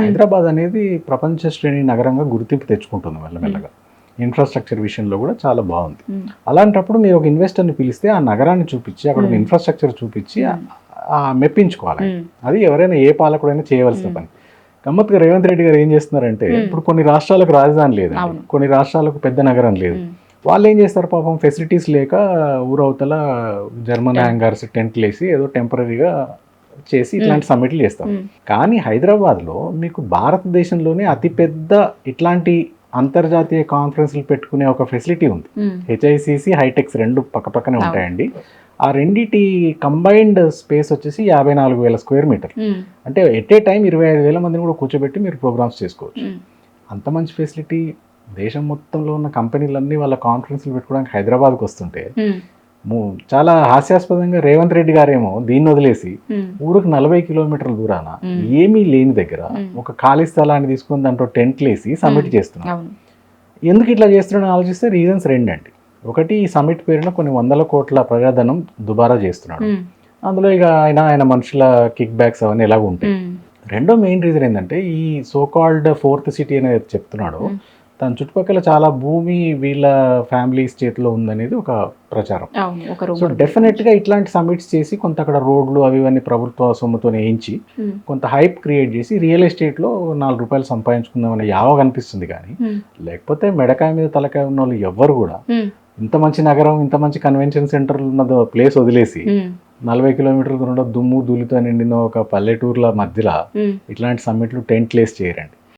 హైదరాబాద్ అనేది ప్రపంచ శ్రేణి నగరంగా గుర్తింపు తెచ్చుకుంటుంది మెల్లమెల్లగా. ఇన్ఫ్రాస్ట్రక్చర్ విషయంలో కూడా చాలా బాగుంది. అలాంటప్పుడు మీరు ఒక ఇన్వెస్టర్ని పిలిస్తే ఆ నగరాన్ని చూపించి అక్కడ ఉన్న ఇన్ఫ్రాస్ట్రక్చర్ చూపించి మెప్పించుకోవాలి. అది ఎవరైనా ఏ పాలకుడైనా చేయవలసిన పని. గమ్మత్తుగా రేవంత్ రెడ్డి గారు ఏం చేస్తున్నారంటే, ఇప్పుడు కొన్ని రాష్ట్రాలకు రాజధాని లేదు, కొన్ని రాష్ట్రాలకు పెద్ద నగరం లేదు. వాళ్ళు ఏం చేస్తారు పాపం, ఫెసిలిటీస్ లేక ఊరవతల జర్మన్ హ్యాంగర్స్ టెంట్లు వేసి ఏదో టెంపరీగా చేసి ఇట్లాంటి సమ్మిట్లు చేస్తారు. కానీ హైదరాబాద్లో మీకు భారతదేశంలోనే అతిపెద్ద ఇట్లాంటి అంతర్జాతీయ కాన్ఫరెన్స్లు పెట్టుకునే ఒక ఫెసిలిటీ ఉంది. హెచ్ఐసిసి, హైటెక్స్ రెండు పక్కపక్కనే ఉంటాయండి. ఆ రెండిటి కంబైన్డ్ స్పేస్ వచ్చేసి 54,000 స్క్వేర్ మీటర్. అంటే ఎట్ ఏ టైం 25,000 మందిని కూడా కూర్చోబెట్టి మీరు ప్రోగ్రామ్స్ చేసుకోవచ్చు. అంత మంచి ఫెసిలిటీ దేశం మొత్తంలో ఉన్న కంపెనీలన్నీ వాళ్ళ కాన్ఫరెన్స్లు పెట్టుకోవడానికి హైదరాబాద్కి వస్తుంటే చాలా హాస్యాస్పదంగా రేవంత్ రెడ్డి గారేమో దీన్ని వదిలేసి ఊరికి 40 కిలోమీటర్ల దూరాన ఏమీ లేని దగ్గర ఒక ఖాళీ స్థలాన్ని తీసుకుని దాంట్లో టెంట్లు వేసి సమ్మిట్ చేస్తున్నాడు. ఎందుకు ఇట్లా చేస్తున్నాడని ఆలోచిస్తే రీజన్స్ రెండండి. ఒకటి, ఈ సమ్మిట్ పేరున కొన్ని 100 కోట్ల ప్రజాధనం దుబారా చేస్తున్నాడు. అందులో ఇక ఆయన మనుషుల కిక్ బ్యాక్స్ అవన్నీ ఎలాగ ఉంటాయి. రెండో మెయిన్ రీజన్ ఏంటంటే, ఈ సోకాల్డ్ ఫోర్త్ సిటీ అనేది చెప్తున్నాడు, తన చుట్టుపక్కల చాలా భూమి వీళ్ళ ఫ్యామిలీస్ చేతిలో ఉందనేది ఒక ప్రచారం. సో డెఫినెట్గా ఇట్లాంటి సమ్మిట్స్ చేసి కొంత అక్కడ రోడ్లు అవి ఇవన్నీ ప్రభుత్వ సొమ్ముతో వేయించి కొంత హైప్ క్రియేట్ చేసి రియల్ ఎస్టేట్లో ₹4 సంపాదించుకుందామనే యావ కనిపిస్తుంది. కానీ లేకపోతే మెడకాయ మీద తలకాయ ఉన్న వాళ్ళు ఎవ్వరు కూడా ఇంత మంచి నగరం, ఇంత మంచి కన్వెన్షన్ సెంటర్ ఉన్న ప్లేస్ వదిలేసి 40 కిలోమీటర్ల దూరంలో దుమ్ము ధూళితో నిండిన ఒక పల్లెటూర్ల మధ్యలో ఇట్లాంటి సమ్మిట్లు టెంట్ ప్లేస్ చేయరండి.